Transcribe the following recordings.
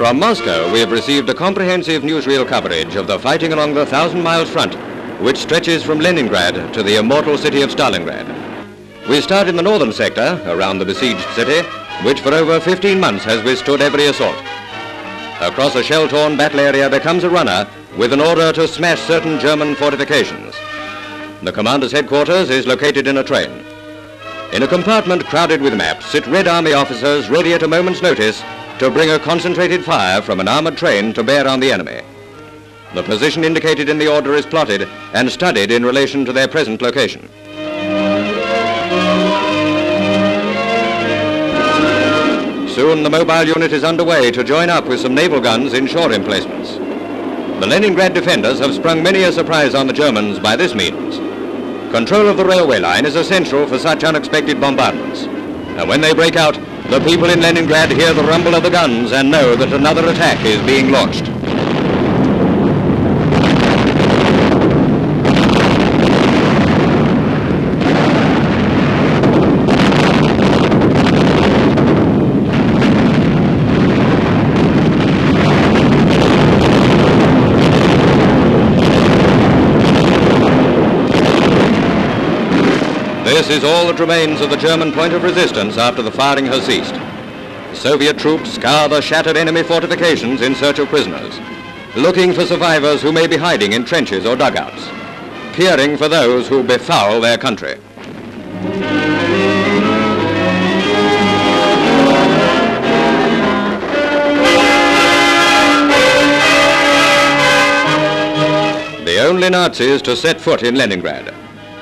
From Moscow, we have received a comprehensive newsreel coverage of the fighting along the 1,000-mile front, which stretches from Leningrad to the immortal city of Stalingrad. We start in the northern sector, around the besieged city, which for over 15 months has withstood every assault. Across a shell-torn battle area there comes a runner with an order to smash certain German fortifications. The commander's headquarters is located in a train. In a compartment crowded with maps sit Red Army officers ready at a moment's notice to bring a concentrated fire from an armored train to bear on the enemy. The position indicated in the order is plotted and studied in relation to their present location. Soon the mobile unit is underway to join up with some naval guns in shore emplacements. The Leningrad defenders have sprung many a surprise on the Germans by this means. Control of the railway line is essential for such unexpected bombardments. And when they break out, the people in Leningrad hear the rumble of the guns and know that another attack is being launched. This is all that remains of the German point of resistance after the firing has ceased. Soviet troops scour the shattered enemy fortifications in search of prisoners, looking for survivors who may be hiding in trenches or dugouts, peering for those who befoul their country. The only Nazis to set foot in Leningrad.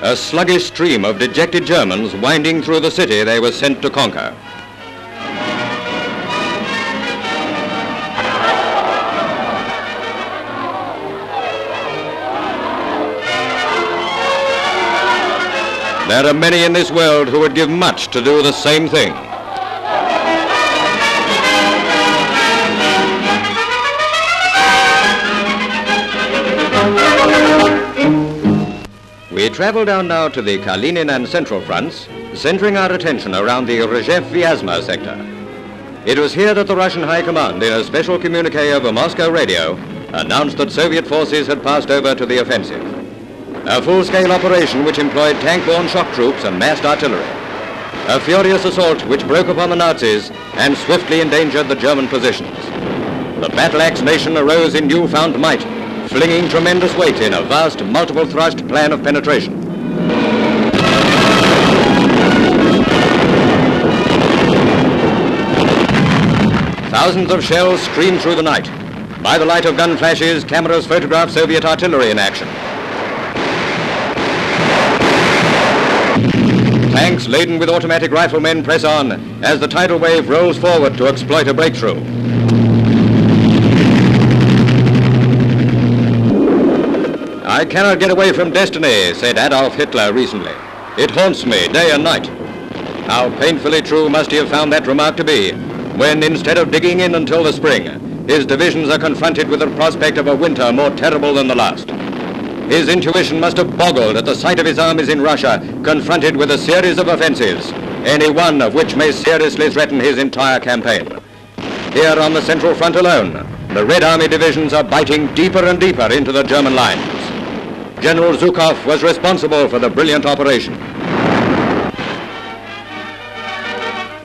A sluggish stream of dejected Germans winding through the city they were sent to conquer. There are many in this world who would give much to do the same thing. We travel down now to the Kalinin and Central fronts, centering our attention around the Rzhev-Vyasma sector. It was here that the Russian High Command, in a special communique over Moscow radio, announced that Soviet forces had passed over to the offensive. A full-scale operation which employed tank-borne shock troops and massed artillery. A furious assault which broke upon the Nazis and swiftly endangered the German positions. The battle-axe nation arose in newfound might, flinging tremendous weight in a vast, multiple-thrust plan of penetration. Thousands of shells streamed through the night. By the light of gun flashes, cameras photographed Soviet artillery in action. Tanks laden with automatic riflemen press on as the tidal wave rolls forward to exploit a breakthrough. "I cannot get away from destiny," said Adolf Hitler recently. "It haunts me day and night." How painfully true must he have found that remark to be, when instead of digging in until the spring, his divisions are confronted with the prospect of a winter more terrible than the last. His intuition must have boggled at the sight of his armies in Russia, confronted with a series of offensives, any one of which may seriously threaten his entire campaign. Here on the Central Front alone, the Red Army divisions are biting deeper and deeper into the German lines. General Zhukov was responsible for the brilliant operation.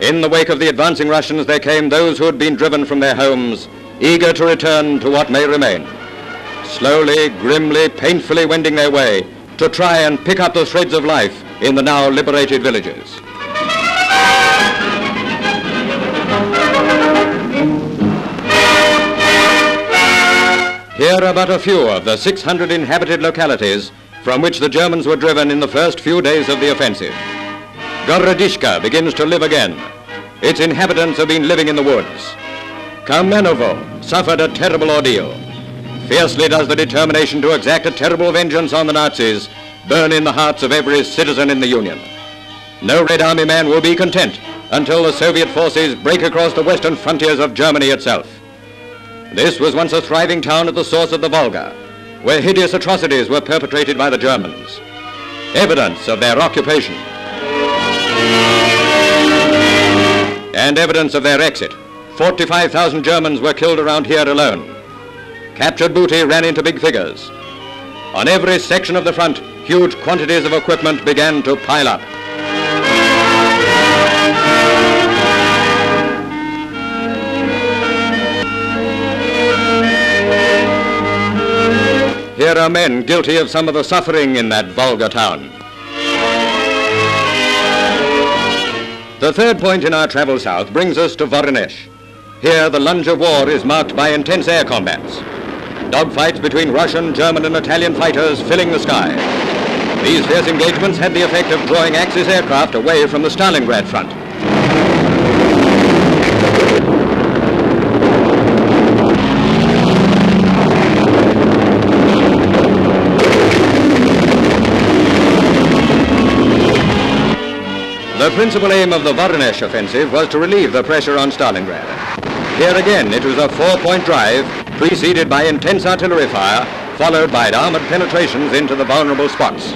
In the wake of the advancing Russians, there came those who had been driven from their homes, eager to return to what may remain. Slowly, grimly, painfully wending their way to try and pick up the threads of life in the now liberated villages. Here are but a few of the 600 inhabited localities from which the Germans were driven in the first few days of the offensive. Gorodishka begins to live again. Its inhabitants have been living in the woods. Cominover suffered a terrible ordeal. Fiercely does the determination to exact a terrible vengeance on the Nazis burn in the hearts of every citizen in the Union. No Red Army man will be content until the Soviet forces break across the western frontiers of Germany itself. This was once a thriving town at the source of the Volga, where hideous atrocities were perpetrated by the Germans. Evidence of their occupation. And evidence of their exit 45,000 Germans were killed around here alone. Captured booty ran into big figures. On every section of the front, huge quantities of equipment began to pile up. Here are men guilty of some of the suffering in that vulgar town. The third point in our travel south brings us to Varnish. Here the lunge of war is marked by intense air combats. Dogfights between Russian, German and Italian fighters filling the sky. These fierce engagements had the effect of drawing Axis aircraft away from the Stalingrad front. The principal aim of the Varnish offensive was to relieve the pressure on Stalingrad. Here again, it was a 4-point drive, preceded by intense artillery fire, followed by armored penetrations into the vulnerable spots.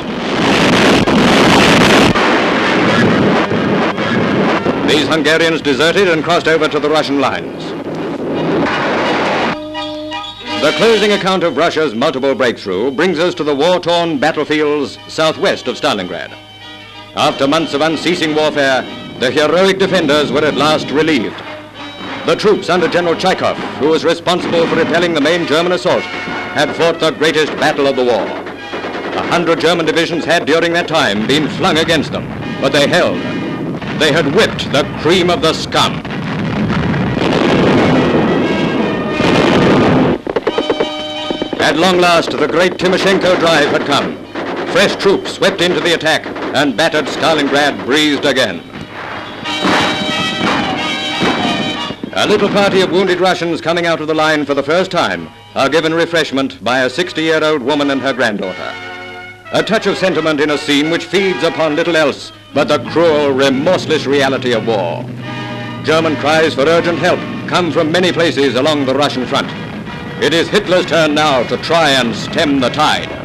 These Hungarians deserted and crossed over to the Russian lines. The closing account of Russia's multiple breakthrough brings us to the war-torn battlefields southwest of Stalingrad. After months of unceasing warfare, the heroic defenders were at last relieved. The troops under General Chaikov, who was responsible for repelling the main German assault, had fought the greatest battle of the war. 100 German divisions had during that time been flung against them, but they held. They had whipped the cream of the scum. At long last, the great Timoshenko drive had come. Fresh troops swept into the attack, and battered Stalingrad breathed again. A little party of wounded Russians coming out of the line for the first time are given refreshment by a 60-year-old woman and her granddaughter. A touch of sentiment in a scene which feeds upon little else but the cruel, remorseless reality of war. German cries for urgent help come from many places along the Russian front. It is Hitler's turn now to try and stem the tide.